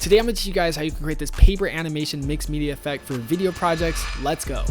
Today I'm going to teach you guys how you can create this paper animation mixed media effect for video projects. Let's go.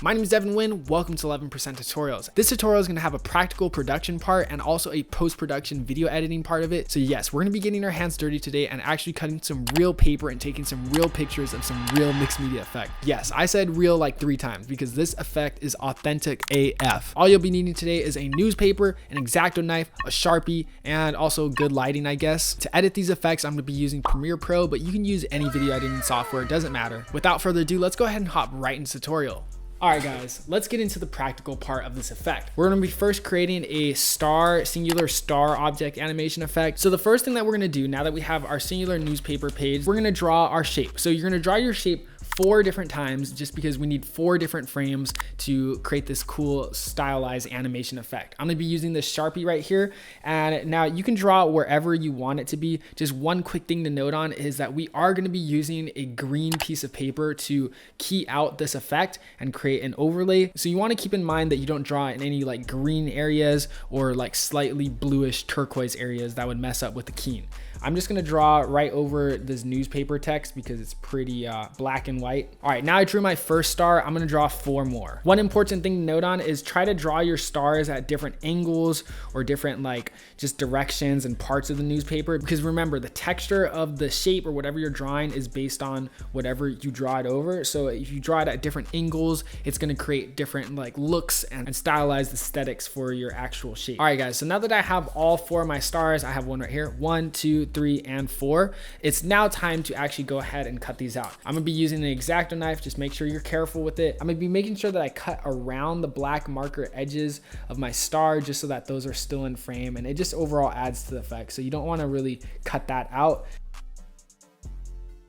My name is Devinhuynh. Welcome to 11% Tutorials. This tutorial is going to have a practical production part and also a post-production video editing part of it. So yes, we're going to be getting our hands dirty today and actually cutting some real paper and taking some real pictures of some real mixed media effect. Yes, I said real like 3 times because this effect is authentic AF. All you'll be needing today is a newspaper, an X-Acto knife, a Sharpie, and also good lighting, I guess. To edit these effects, I'm going to be using Premiere Pro, but you can use any video editing software. It doesn't matter. Without further ado, let's go ahead and hop right into the tutorial. Alright guys, let's get into the practical part of this effect. We're going to be first creating a singular star object animation effect. So the first thing that we're going to do now that we have our singular newspaper page, we're going to draw our shape. So you're going to draw your shape 4 different times just because we need 4 different frames to create this cool stylized animation effect. I'm going to be using this Sharpie right here, and now you can draw wherever you want it to be. Just one quick thing to note on is that we are going to be using a green piece of paper to key out this effect and create an overlay. So you want to keep in mind that you don't draw in any like green areas or like slightly bluish turquoise areas that would mess up with the keying. I'm just going to draw right over this newspaper text because it's pretty black and white. All right, now I drew my first star. I'm going to draw 4 more. One important thing to note on is try to draw your stars at different angles or different like just directions and parts of the newspaper, because remember the texture of the shape or whatever you're drawing is based on whatever you draw it over. So if you draw it at different angles, it's going to create different like looks and stylized aesthetics for your actual shape. All right guys, so now that I have all 4 of my stars, I have one right here, 1, 2, 3, and 4. It's now time to actually go ahead and cut these out. I'm gonna be using an X-Acto knife. Just make sure you're careful with it. I'm gonna be making sure that I cut around the black marker edges of my star just so that those are still in frame, and it just overall adds to the effect. So you don't want to really cut that out.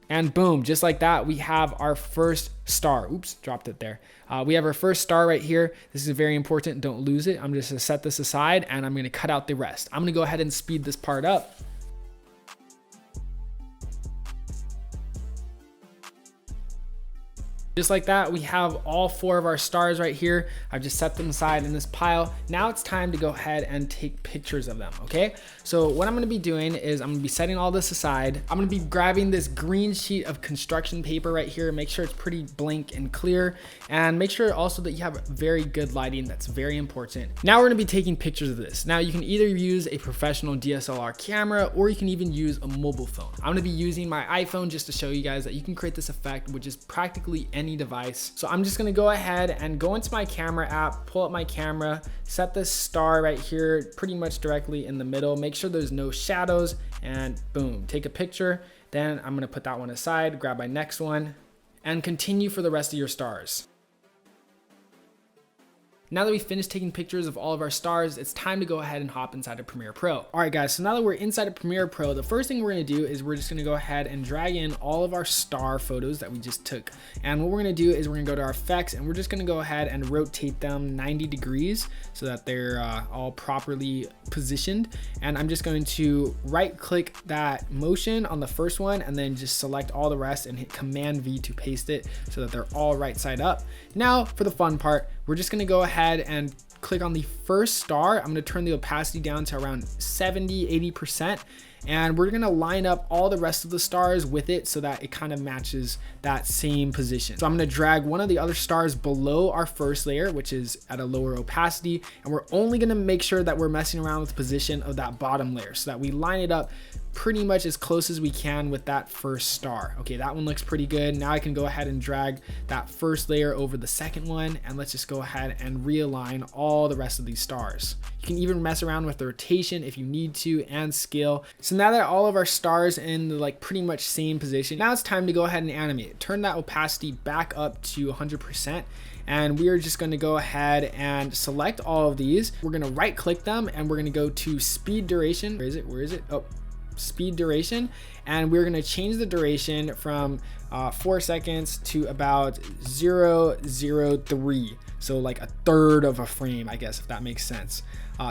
And boom, just like that, we have our first star. Oops, dropped it there. We have our first star right here. This is very important. Don't lose it. I'm just gonna set this aside and I'm gonna cut out the rest. I'm gonna go ahead and speed this part up. Just like that, we have all 4 of our stars right here. I've just set them aside in this pile. Now it's time to go ahead and take pictures of them, okay? So what I'm gonna be doing is I'm gonna be setting all this aside. I'm gonna be grabbing this green sheet of construction paper right here. Make sure it's pretty blank and clear, and make sure also that you have very good lighting. That's very important. Now we're gonna be taking pictures of this. Now you can either use a professional DSLR camera or you can even use a mobile phone. I'm gonna be using my iPhone just to show you guys that you can create this effect, which is practically any device. So I'm just gonna go ahead and go into my camera app, pull up my camera, set this star right here pretty much directly in the middle, make sure there's no shadows, and boom, take a picture. Then I'm gonna put that one aside, grab my next one, and continue for the rest of your stars. Now that we've finished taking pictures of all of our stars, it's time to go ahead and hop inside of Premiere Pro. All right guys, so now that we're inside of Premiere Pro, the first thing we're gonna do is we're just gonna go ahead and drag in all of our star photos that we just took. And what we're gonna do is we're gonna go to our effects and we're just gonna go ahead and rotate them 90 degrees so that they're all properly positioned. And I'm just going to right click that motion on the first one and then just select all the rest and hit Command V to paste it so that they're all right side up. Now for the fun part, we're just gonna go ahead and click on the first star. I'm gonna turn the opacity down to around 70–80%. And we're gonna line up all the rest of the stars with it so that it kind of matches that same position. So I'm gonna drag one of the other stars below our first layer, which is at a lower opacity. And we're only gonna make sure that we're messing around with the position of that bottom layer so that we line it up pretty much as close as we can with that first star. Okay, that one looks pretty good. Now I can go ahead and drag that first layer over the second one, and let's just go ahead and realign all the rest of these stars. You can even mess around with the rotation if you need to, and scale. So now that all of our stars in the like pretty much same position, now it's time to go ahead and animate it. Turn that opacity back up to 100%. And we are just going to go ahead and select all of these. We're going to right click them and we're going to go to speed duration. Where is it? Oh, speed duration. And we're going to change the duration from 4 seconds to about 0.03. So like a third of a frame, I guess, if that makes sense.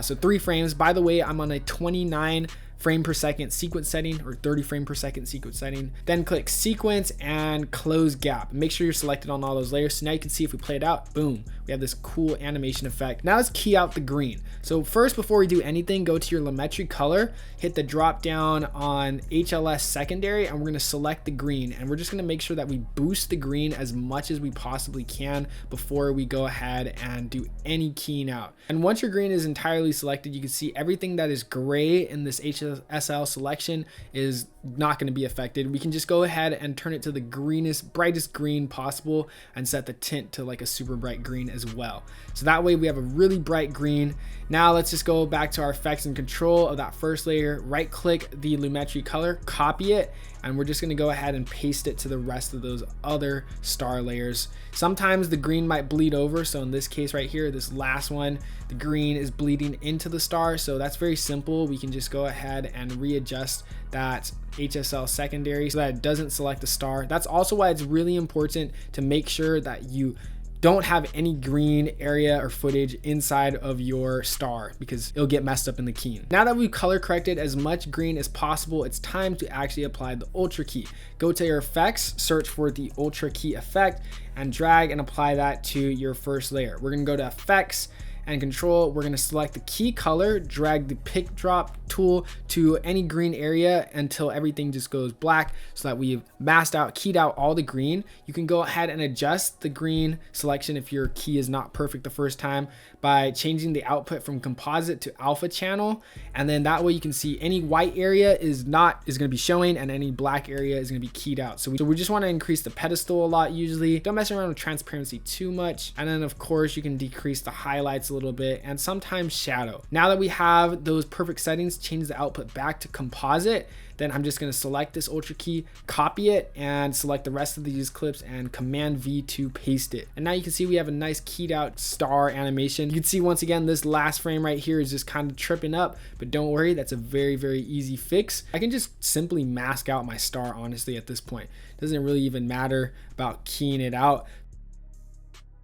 So 3 frames. By the way, I'm on a 29 frame per second sequence setting, or 30 frame per second sequence setting. Then click sequence and close gap. Make sure you're selected on all those layers. So now you can see if we play it out, boom, we have this cool animation effect. Now let's key out the green. So first, before we do anything, go to your Lumetri color, hit the drop down on HLS secondary, and we're gonna select the green. And we're just gonna make sure that we boost the green as much as we possibly can before we go ahead and do any keying out. And once your green is entirely selected, you can see everything that is gray in this HSL selection is not going to be affected. We can just go ahead and turn it to the greenest, brightest green possible and set the tint to like a super bright green as well. So that way we have a really bright green. Now let's just go back to our effects and control of that first layer, right click the Lumetri color, copy it, and we're just going to go ahead and paste it to the rest of those other star layers. Sometimes the green might bleed over. So in this case right here, this last one, the green is bleeding into the star. So that's very simple. We can just go ahead and readjust that HSL secondary so that it doesn't select the star. That's also why it's really important to make sure that you don't have any green area or footage inside of your star because it'll get messed up in the keying. Now that we've color corrected as much green as possible, it's time to actually apply the ultra key. Go to your effects, search for the ultra key effect, and drag and apply that to your first layer. We're gonna go to effects and control. We're going to select the key color, drag the pick drop tool to any green area until everything just goes black so that we've masked out, keyed out all the green. You can go ahead and adjust the green selection if your key is not perfect the first time by changing the output from composite to alpha channel. And then that way you can see any white area is going to be showing and any black area is going to be keyed out. So we just want to increase the pedestal a lot usually. Don't mess around with transparency too much. And then of course you can decrease the highlights a little bit and sometimes shadow. Now that we have those perfect settings, change the output back to composite. Then I'm just going to select this ultra key, copy it, and select the rest of these clips and Command V to paste it. And now you can see we have a nice keyed out star animation. You can see once again, this last frame right here is just kind of tripping up, but don't worry, that's a very, very easy fix. I can just simply mask out my star, honestly, at this point. It doesn't really even matter about keying it out.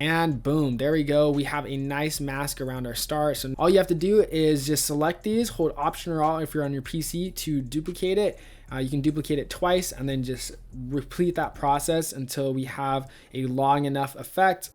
And boom, there we go. We have a nice mask around our star. So all you have to do is just select these, hold Option or Alt if you're on your PC to duplicate it. You can duplicate it twice and then just repeat that process until we have a long enough effect.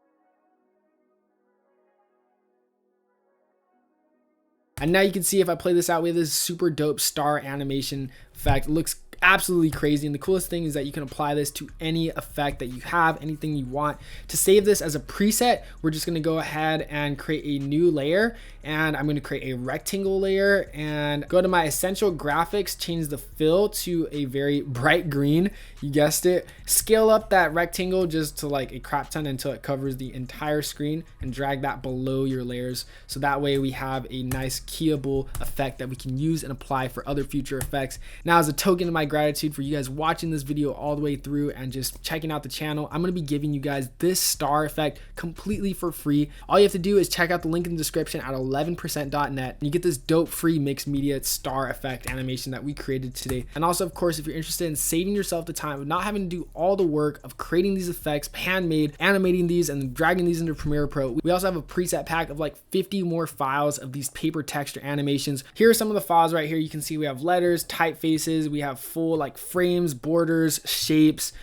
And now you can see if I play this out, we have this super dope star animation effect. It looks absolutely crazy. And the coolest thing is that you can apply this to any effect that you have, anything you want. To save this as a preset, we're just going to go ahead and create a new layer, and I'm going to create a rectangle layer and go to my essential graphics, change the fill to a very bright green. You guessed it. Scale up that rectangle just to like a crap ton until it covers the entire screen and drag that below your layers. So that way we have a nice keyable effect that we can use and apply for other future effects. Now, as a token of my gratitude for you guys watching this video all the way through and just checking out the channel, I'm going to be giving you guys this star effect completely for free. All you have to do is check out the link in the description at 11%.net and you get this dope free mixed media star effect animation that we created today. And also, of course, if you're interested in saving yourself the time of not having to do all the work of creating these effects, handmade, animating these, and dragging these into Premiere Pro, we also have a preset pack of like 50 more files of these paper texture animations. Here are some of the files right here. You can see we have letters, typefaces, we have full like frames, borders, shapes,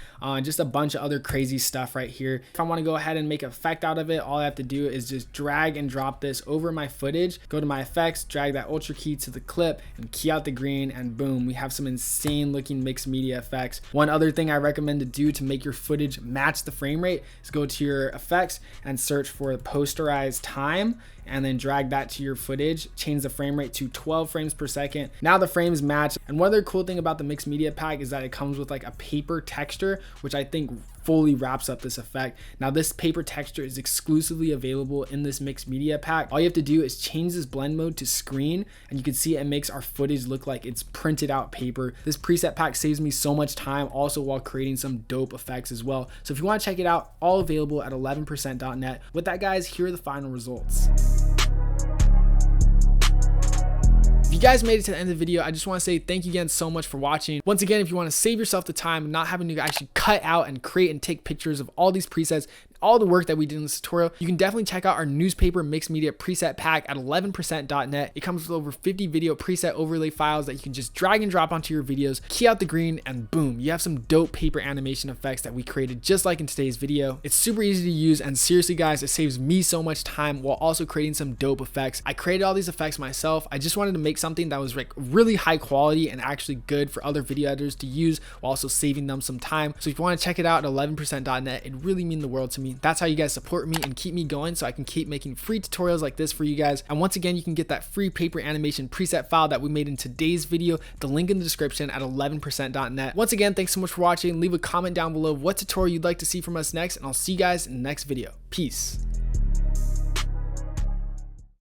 just a bunch of other crazy stuff right here. If I want to go ahead and make an effect out of it, all I have to do is just drag and drop this over my footage, go to my effects, drag that ultra key to the clip and key out the green, and boom, we have some insane looking mixed media effects. One other thing I recommend to do to make your footage match the frame rate is go to your effects and search for posterized time and then drag that to your footage, change the frame rate to 12 frames per second. Now the frames match. And one other cool thing about the mixed media pack is that it comes with like a paper texture, which I think fully wraps up this effect. Now this paper texture is exclusively available in this mixed media pack. All you have to do is change this blend mode to screen and you can see it makes our footage look like it's printed out paper. This preset pack saves me so much time also while creating some dope effects as well. So if you want to check it out, all available at 11%.net. With that, guys, here are the final results. If you guys made it to the end of the video, I just want to say thank you again so much for watching. Once again, if you want to save yourself the time, not having to actually cut out and create and take pictures of all these presets, all the work that we did in this tutorial, you can definitely check out our newspaper mixed media preset pack at 11%.net. It comes with over 50 video preset overlay files that you can just drag and drop onto your videos, key out the green, and boom, you have some dope paper animation effects that we created just like in today's video. It's super easy to use, and seriously guys, it saves me so much time while also creating some dope effects. I created all these effects myself. I just wanted to make something that was like really high quality and actually good for other video editors to use while also saving them some time. So if you want to check it out at 11%.net, it really means the world to me. That's how you guys support me and keep me going so I can keep making free tutorials like this for you guys. And once again, you can get that free paper animation preset file that we made in today's video, the link in the description at 11%.net. Once again, thanks so much for watching. Leave a comment down below what tutorial you'd like to see from us next, and I'll see you guys in the next video. Peace.